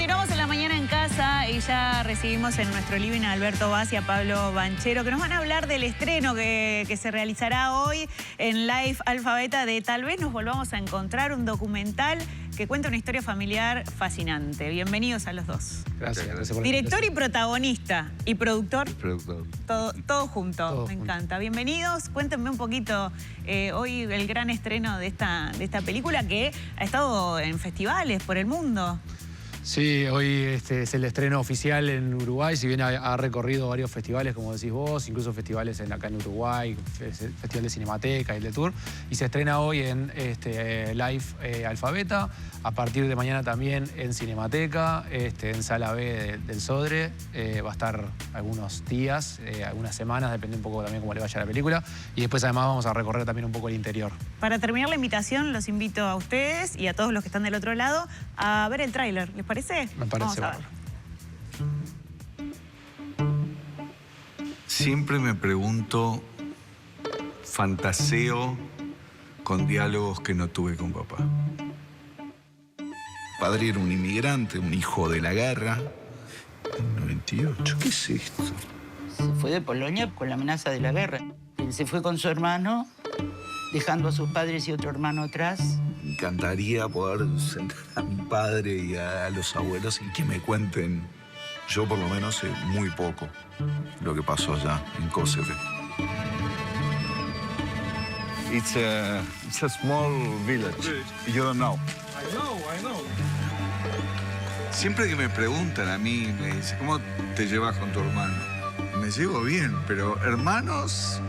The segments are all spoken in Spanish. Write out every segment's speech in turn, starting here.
Continuamos en La Mañana en Casa y ya recibimos en nuestro living a Alberto Vaz y a Pablo Banchero, que nos van a hablar del estreno que se realizará hoy en Live Alfabeta de Tal vez nos volvamos a encontrar, un documental que cuenta una historia familiar fascinante. Bienvenidos a los dos. Gracias. Director y protagonista. ¿Y productor? Productor. Todo junto. Me encanta. Bienvenidos. Cuéntenme un poquito hoy el gran estreno de esta película que ha estado en festivales por el mundo. Sí, hoy es el estreno oficial en Uruguay, si bien ha recorrido varios festivales, como decís vos, incluso festivales acá en Uruguay, Festival de Cinemateca y el de Tour, y se estrena hoy en Live Alfabeta, a partir de mañana también en Cinemateca, en Sala B del Sodre, va a estar algunos días, algunas semanas, depende un poco también cómo le vaya a la película, y después además vamos a recorrer también un poco el interior. Para terminar la invitación, los invito a ustedes y a todos los que están del otro lado a ver el tráiler, ¿les parece? Me parece. Vamos a ver. Siempre me pregunto, fantaseo con diálogos que no tuve con papá. Padre era un inmigrante, un hijo de la guerra. En 98, ¿qué es esto? Se fue de Polonia con la amenaza de la guerra. Él se fue con su hermano, dejando a sus padres y otro hermano atrás. Me encantaría poder sentar a mi padre y a los abuelos y que me cuenten. Yo por lo menos sé muy poco lo que pasó allá en Kosovo. It's a small village. You don't know. I know. Siempre que me preguntan a mí, me dicen, ¿cómo te llevas con tu hermano? Me llevo bien, pero hermanos...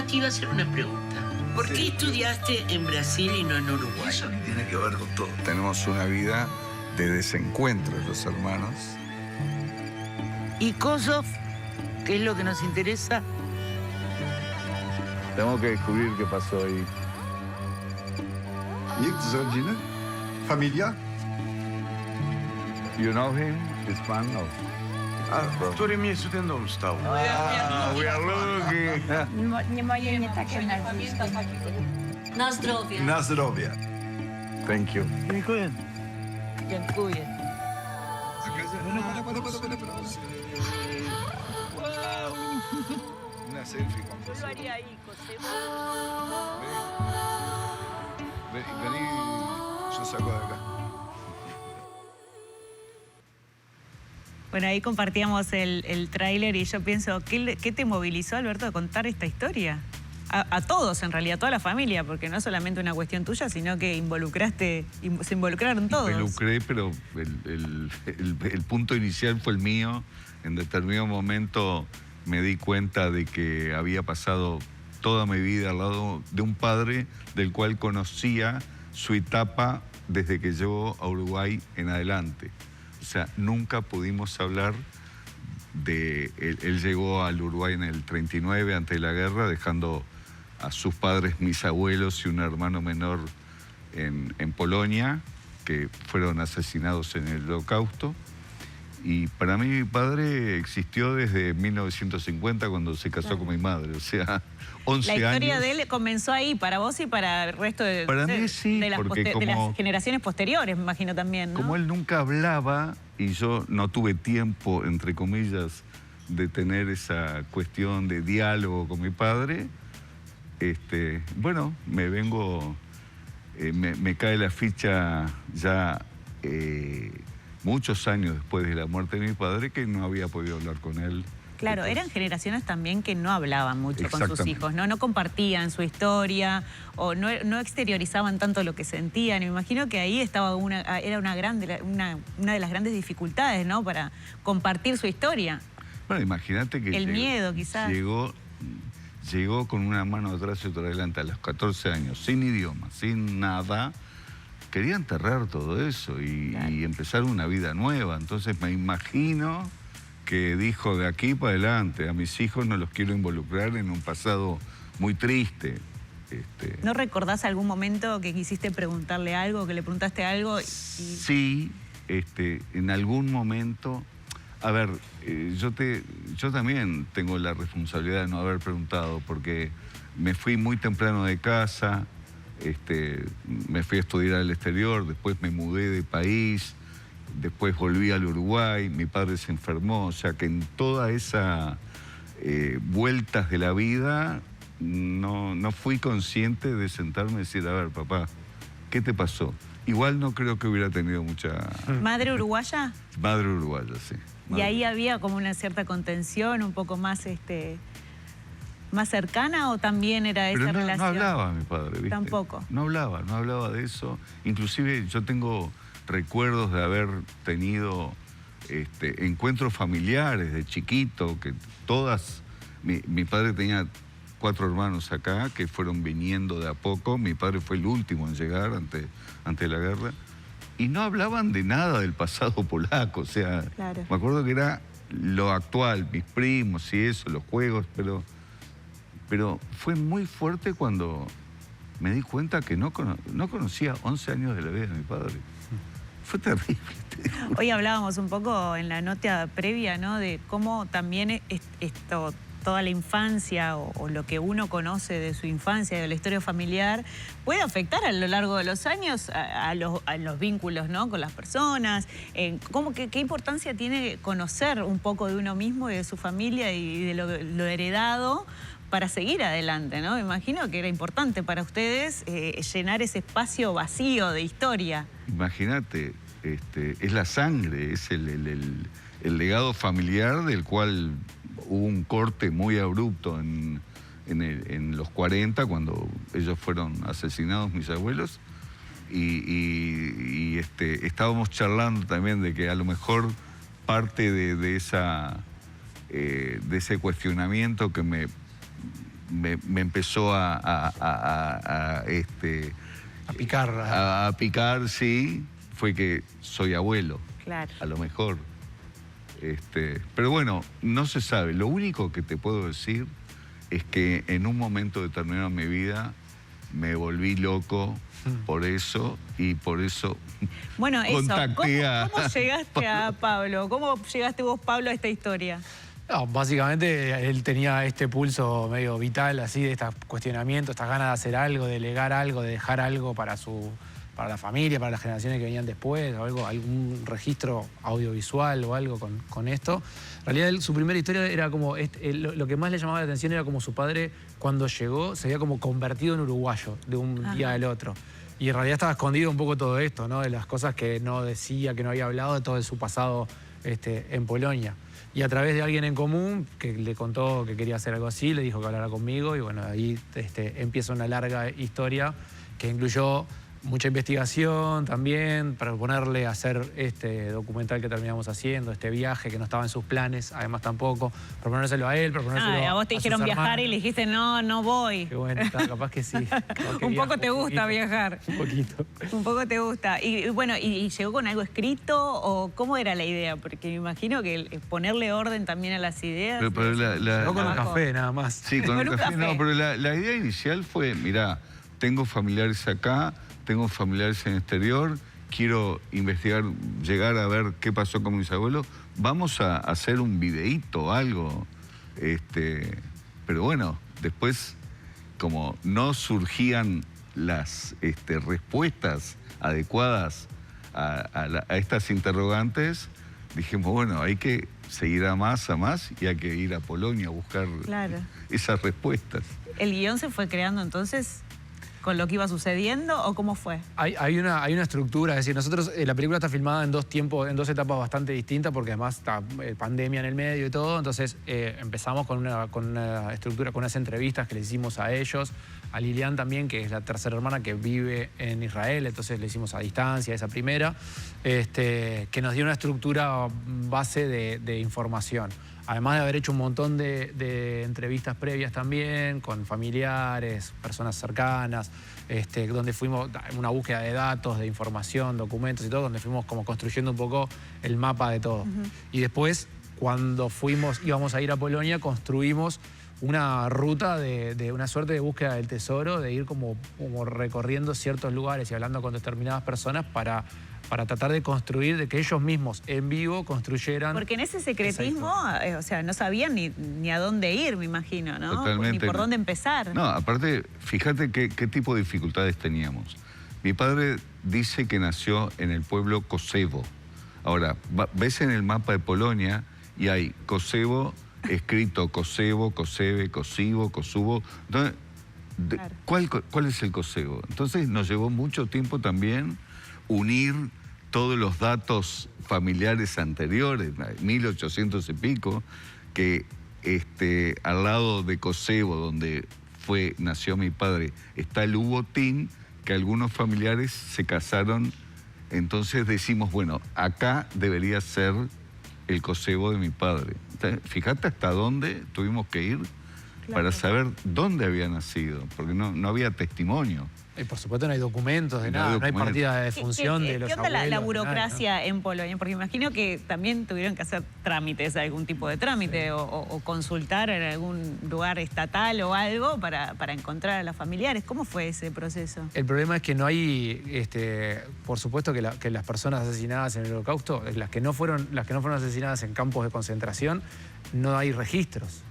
Te iba a hacer una pregunta. ¿Por qué estudiaste en Brasil y no en Uruguay? Eso ni tiene que ver con todo. Tenemos una vida de desencuentros los hermanos. ¿Y Kosovo? ¿Qué es lo que nos interesa? Tengo que descubrir qué pasó ahí. Nikt rodziny? Familia? You know him? His man? No. W którym miejscu ten dom stał? We are looking. Moje nie takie nazwisko. Na zdrowie. Na zdrowie. Thank you. Dziękuję. Una selfie con Yo lo haría ahí, José. Vení, yo saco de acá. Bueno, ahí compartíamos el tráiler y yo pienso, ¿qué te movilizó, Alberto, de contar esta historia? A todos, en realidad, a toda la familia, porque no es solamente una cuestión tuya, sino que se involucraron todos. Me involucré, pero el punto inicial fue el mío. En determinado momento me di cuenta de que había pasado toda mi vida al lado de un padre del cual conocía su etapa desde que llegó a Uruguay en adelante. O sea, nunca pudimos hablar de... Él llegó al Uruguay en el 39, antes de la guerra, dejando a sus padres, mis abuelos y un hermano menor en Polonia, que fueron asesinados en el Holocausto. Y para mí mi padre existió desde 1950, cuando se casó con mi madre, o sea, 11 años. La historia de él comenzó ahí, para vos y para el resto de las generaciones posteriores, me imagino también, ¿no? Como él nunca hablaba y yo no tuve tiempo, entre comillas, de tener esa cuestión de diálogo con mi padre, bueno, me cae la ficha ya... muchos años después de la muerte de mi padre, que no había podido hablar con él. Claro, eran generaciones también que no hablaban mucho con sus hijos, ¿no? No compartían su historia o no exteriorizaban tanto lo que sentían. Me imagino que ahí estaba era una de las grandes dificultades, ¿no? Para compartir su historia. Bueno, imagínate que... El miedo, quizás. Llegó con una mano atrás y otra adelante a los 14 años, sin idioma, sin nada. Quería enterrar todo eso y empezar una vida nueva. Entonces me imagino que dijo, de aquí para adelante, a mis hijos no los quiero involucrar en un pasado muy triste. ¿No recordás algún momento que quisiste preguntarle algo, que le preguntaste algo? Sí, en algún momento... A ver, yo también tengo la responsabilidad de no haber preguntado, porque me fui muy temprano de casa, me fui a estudiar al exterior, después me mudé de país, después volví al Uruguay, mi padre se enfermó, o sea que en toda esa vueltas de la vida no fui consciente de sentarme y decir, a ver, papá, ¿qué te pasó? Igual no creo que hubiera tenido mucha... ¿Madre uruguaya? Madre uruguaya, sí. Y ahí había como una cierta contención, un poco más más cercana, o también era esa Pero relación. no hablaba mi padre, ¿viste? Tampoco. No hablaba de eso. Inclusive yo tengo recuerdos de haber tenido encuentros familiares de chiquito, que todas... Mi padre tenía 4 hermanos acá que fueron viniendo de a poco. Mi padre fue el último en llegar ante la guerra. Y no hablaban de nada del pasado polaco. O sea, claro. Me acuerdo que era lo actual, mis primos y eso, los juegos, pero fue muy fuerte cuando me di cuenta que no conocía 11 años de la vida de mi padre. Fue terrible. Hoy hablábamos un poco en la nota previa, ¿no? De cómo también toda la infancia o lo que uno conoce de su infancia, de la historia familiar, puede afectar a lo largo de los años a los vínculos, ¿no? Con las personas. ¿Qué importancia tiene conocer un poco de uno mismo y de su familia y de lo heredado para seguir adelante, ¿no? Me imagino que era importante para ustedes llenar ese espacio vacío de historia. Imagínate, es la sangre, es el legado familiar del cual hubo un corte muy abrupto en los 40, cuando ellos fueron asesinados, mis abuelos, y estábamos charlando también de que a lo mejor parte de ese cuestionamiento que me empezó a picar, sí, fue que soy abuelo. Claro. A lo mejor. Pero bueno, no se sabe. Lo único que te puedo decir es que en un momento determinado en mi vida me volví loco por eso, y por eso bueno, contacté ¿Cómo llegaste a Pablo? ¿Cómo llegaste vos, Pablo, a esta historia? No, básicamente él tenía este pulso medio vital, así, de estos cuestionamientos, estas ganas de hacer algo, de legar algo, de dejar algo para la familia, para las generaciones que venían después, o algo, algún registro audiovisual o algo con esto. En realidad, su primera historia era como, lo que más le llamaba la atención era como su padre, cuando llegó, se había como convertido en uruguayo de un día al otro. Y en realidad estaba escondido un poco todo esto, ¿no? De las cosas que no decía, que no había hablado, de todo de su pasado en Polonia. Y a través de alguien en común que le contó que quería hacer algo así, le dijo que hablara conmigo, y bueno, ahí empieza una larga historia que incluyó mucha investigación también, para proponerle hacer este documental que terminamos haciendo, este viaje que no estaba en sus planes, además tampoco, proponérselo a él, proponérselo a vos te dijeron viajar y le dijiste, no voy. Qué bueno, capaz que sí. Un poco te gusta viajar. Un poquito. Un poco te gusta. Y bueno, ¿y llegó con algo escrito o cómo era la idea? Porque me imagino que ponerle orden también a las ideas. Pero llegó con un café nada más. Sí, con un café. No, pero la idea inicial fue, mirá, tengo familiares acá, tengo familiares en el exterior, quiero investigar, llegar a ver qué pasó con mis abuelos, vamos a hacer un videíto, algo. Pero bueno, después, como no surgían las respuestas adecuadas a estas interrogantes, dijimos, bueno, hay que seguir a más y hay que ir a Polonia a buscar esas respuestas. ¿El guión se fue creando entonces con lo que iba sucediendo o cómo fue? Hay una estructura, es decir, nosotros, la película está filmada en dos etapas bastante distintas, porque además está pandemia en el medio y todo, entonces empezamos con una estructura, con unas entrevistas que le hicimos a ellos, a Lilian también, que es la tercera hermana que vive en Israel, entonces le hicimos a distancia esa primera, que nos dio una estructura base de información. Además de haber hecho un montón de entrevistas previas también, con familiares, personas cercanas, donde fuimos una búsqueda de datos, de información, documentos y todo, donde fuimos como construyendo un poco el mapa de todo. Y después, cuando íbamos a ir a Polonia, construimos una ruta de una suerte de búsqueda del tesoro, de ir como recorriendo ciertos lugares y hablando con determinadas personas para tratar de construir, de que ellos mismos en vivo construyeran. Porque en ese secretismo, o sea, no sabían ni a dónde ir, me imagino, ¿no? Totalmente. Ni por dónde empezar. No, aparte, fíjate qué tipo de dificultades teníamos. Mi padre dice que nació en el pueblo Kosevo. Ahora, ves en el mapa de Polonia y hay Kosovo, escrito Kosovo, Koseve, Kosovo, Kosovo. Entonces, Claro. ¿cuál es el Kosovo? Entonces nos llevó mucho tiempo también unir todos los datos familiares anteriores, 1800 y pico, que al lado de Kosovo, donde nació mi padre, está el Ubotín, que algunos familiares se casaron. Entonces decimos, bueno, acá debería ser el Kosovo de mi padre. Entonces, fíjate hasta dónde tuvimos que ir para saber dónde había nacido, porque no había testimonio. Y por supuesto no hay documentos de nada, no hay partida de defunción de los ¿Qué onda la abuelos, burocracia nada, ¿no? en Polonia? Porque imagino que también tuvieron que hacer trámites, algún tipo de trámite, o consultar en algún lugar estatal o algo para encontrar a los familiares. ¿Cómo fue ese proceso? El problema es que no hay, por supuesto que las personas asesinadas en el Holocausto, las que no fueron asesinadas en campos de concentración, no hay registros.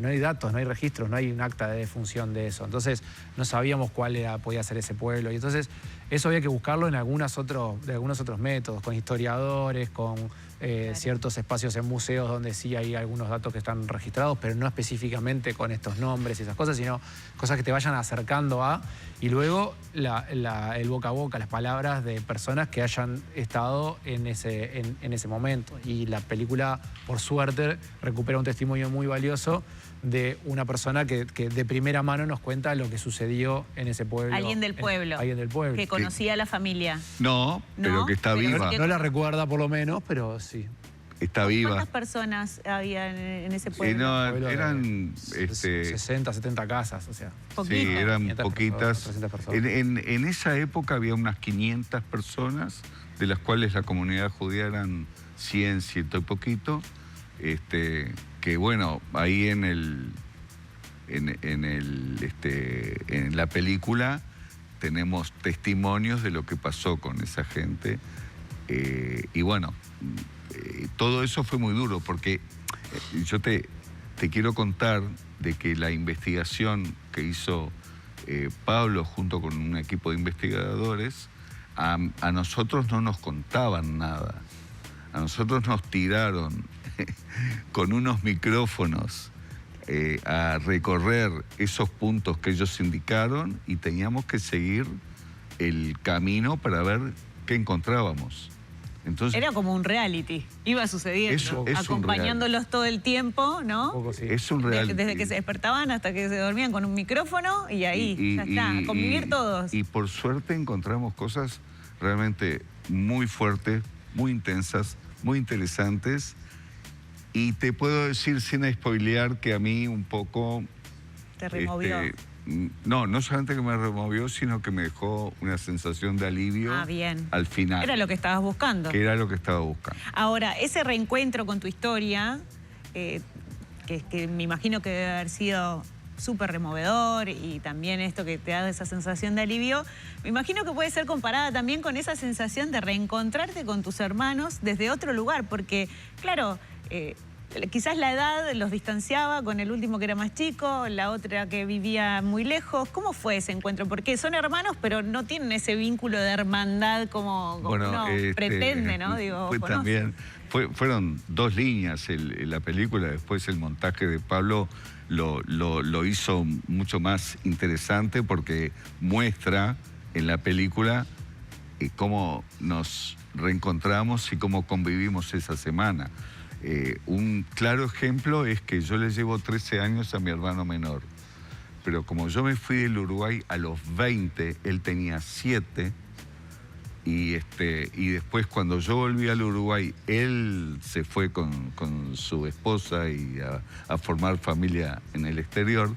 No hay datos, no hay registros, no hay un acta de defunción de eso. Entonces no sabíamos cuál podía ser ese pueblo. Y entonces eso había que buscarlo de algunos otros métodos, con historiadores, con ciertos espacios en museos donde sí hay algunos datos que están registrados, pero no específicamente con estos nombres y esas cosas, sino cosas que te vayan acercando a... Y luego el boca a boca, las palabras de personas que hayan estado en ese momento. Y la película, por suerte, recupera un testimonio muy valioso de una persona que de primera mano nos cuenta lo que sucedió en ese pueblo. Alguien del pueblo. Alguien del pueblo. Que conocía a la familia. No, pero que está Pero viva. No la recuerda por lo menos, pero sí. Está viva. ¿Cuántas personas había en ese Sí, pueblo? no, Pueblo de eran... 60, 70 casas, o sea. Poquito. Sí, eran 500 poquitas. 300 personas. En esa época había unas 500 personas, de las cuales la comunidad judía eran 100, ciento y poquito. Que bueno, ahí en la película tenemos testimonios de lo que pasó con esa gente. Y bueno, todo eso fue muy duro, porque yo te quiero contar de que la investigación que hizo Pablo junto con un equipo de investigadores, a nosotros no nos contaban nada. A nosotros nos tiraron con unos micrófonos a recorrer esos puntos que ellos indicaron y teníamos que seguir el camino para ver qué encontrábamos. Entonces, Era como un reality, iba sucediendo, Es un acompañándolos todo el tiempo, ¿no? Un poco sí. es un reality. Desde que se despertaban hasta que se dormían con un micrófono y ahí, ya está, a convivir todos. Y por suerte encontramos cosas realmente muy fuertes, muy intensas, muy interesantes. Y te puedo decir sin spoilear que a mí un poco... Te removió. No solamente que me removió, sino que me dejó una sensación de alivio Bien. al final. Era lo que estabas buscando. Que era lo que estaba buscando. Ahora, ese reencuentro con tu historia, que me imagino que debe haber sido súper removedor, y también esto que te da esa sensación de alivio, me imagino que puede ser comparada también con esa sensación de reencontrarte con tus hermanos desde otro lugar, porque, claro, quizás la edad los distanciaba con el último que era más chico, la otra que vivía muy lejos. ¿Cómo fue ese encuentro? Porque son hermanos, pero no tienen ese vínculo de hermandad como uno pretende, ¿no? Digo, fue también, fueron dos líneas la película, después el montaje de Pablo lo hizo mucho más interesante porque muestra en la película cómo nos reencontramos y cómo convivimos esa semana. Un claro ejemplo es que yo le llevo 13 años a mi hermano menor, pero como yo me fui del Uruguay a los 20, él tenía 7, y después cuando yo volví al Uruguay, él se fue con su esposa y a formar familia en el exterior.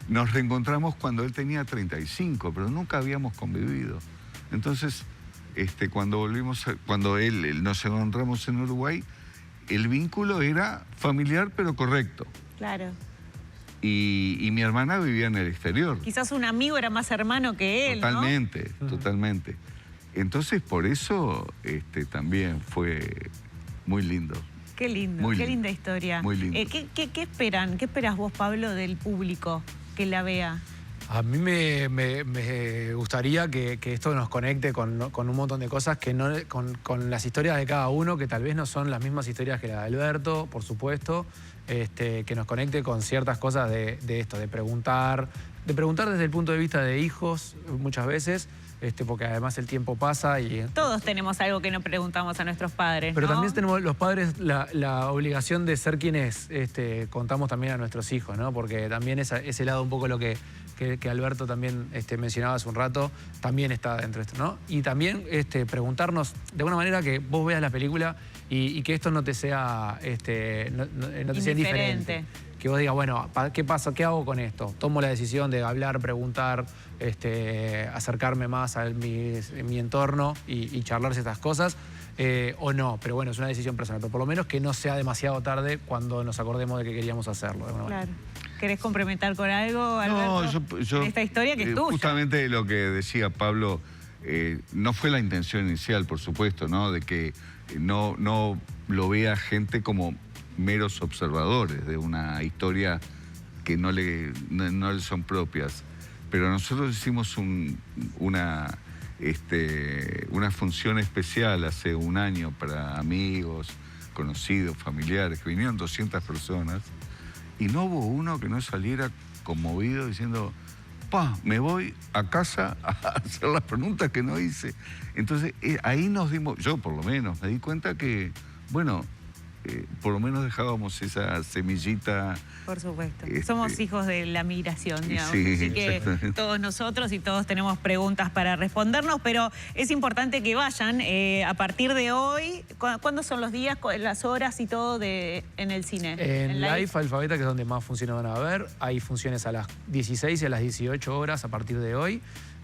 Nos reencontramos cuando él tenía 35, pero nunca habíamos convivido. Entonces, cuando nos encontramos en Uruguay, el vínculo era familiar pero correcto. Claro. Y mi hermana vivía en el exterior. Quizás un amigo era más hermano que él, Totalmente, ¿no? totalmente. Entonces, por eso también fue muy lindo. Qué lindo, Muy qué lindo. linda historia. Muy lindo. ¿Qué esperan? ¿Qué esperas vos, Pablo, del público que la vea? A mí me gustaría que esto nos conecte con un montón de cosas, con las historias de cada uno, que tal vez no son las mismas historias que la de Alberto, por supuesto, que nos conecte con ciertas cosas de esto, de preguntar desde el punto de vista de hijos muchas veces, porque además el tiempo pasa y... Todos tenemos algo que no preguntamos a nuestros padres, Pero ¿no? también tenemos los padres la obligación de ser quienes contamos también a nuestros hijos, ¿no? Porque también ese lado un poco lo que Alberto también mencionaba hace un rato, también está dentro de esto, ¿no? Y también preguntarnos de alguna manera que vos veas la película y que esto no te sea, no te sea indiferente. Que vos digas, bueno, ¿qué pasa? ¿Qué hago con esto? Tomo la decisión de hablar, preguntar, acercarme más a mi entorno y charlarse estas cosas, o no. Pero bueno, es una decisión personal. Pero por lo menos que no sea demasiado tarde cuando nos acordemos de que queríamos hacerlo. De alguna manera. ¿Querés complementar con algo, Alberto? No, yo en esta historia que es tuya. Justamente lo que decía Pablo, no fue la intención inicial, por supuesto, ¿no? De que no lo vea gente como meros observadores de una historia que no le son propias. Pero nosotros hicimos una función especial hace un año para amigos, conocidos, familiares, que vinieron 200 personas y no hubo uno que no saliera conmovido diciendo, me voy a casa a hacer las preguntas que no hice. Entonces ahí yo por lo menos me di cuenta que, bueno, por lo menos dejábamos esa semillita. Por supuesto. Somos hijos de la migración, digamos. Sí, así que todos nosotros y todos tenemos preguntas para respondernos, pero es importante que vayan a partir de hoy. ¿Cuándo son los días, las horas y todo en el cine? En Live Alfabeta, que es donde más funciones van a haber, hay funciones a las 16 y a las 18 horas a partir de hoy.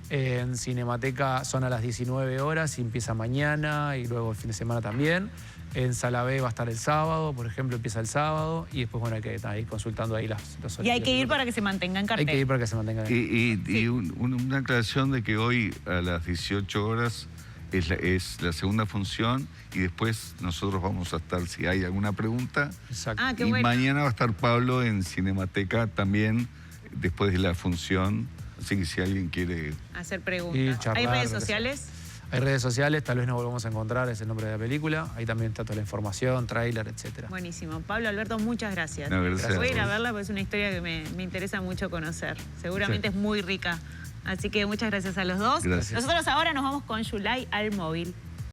En Cinemateca son a las 19 horas y empieza mañana y luego el fin de semana también. En Sala B va a estar el sábado, por ejemplo, empieza el sábado y después, bueno, hay que ir consultando ahí las horarios. Y hay que ir para que se mantenga en cartel. Hay que ir para que se mantenga en cartel. Y una aclaración de que hoy a las 18 horas es la segunda función y después nosotros vamos a estar, si hay alguna pregunta. Exacto. Qué y bueno. mañana va a estar Pablo en Cinemateca también, después de la función. Así que si alguien quiere hacer preguntas. Y charlar, ¿Hay redes sociales? Hay redes sociales, tal vez nos volvamos a encontrar, es el nombre de la película. Ahí también está toda la información, tráiler, etc. Buenísimo. Pablo, Alberto, muchas gracias. No, gracias. Voy a ir a verla porque es una historia que me interesa mucho conocer. Seguramente es muy rica. Así que muchas gracias a los dos. Gracias. Nosotros ahora nos vamos con Yulay al móvil.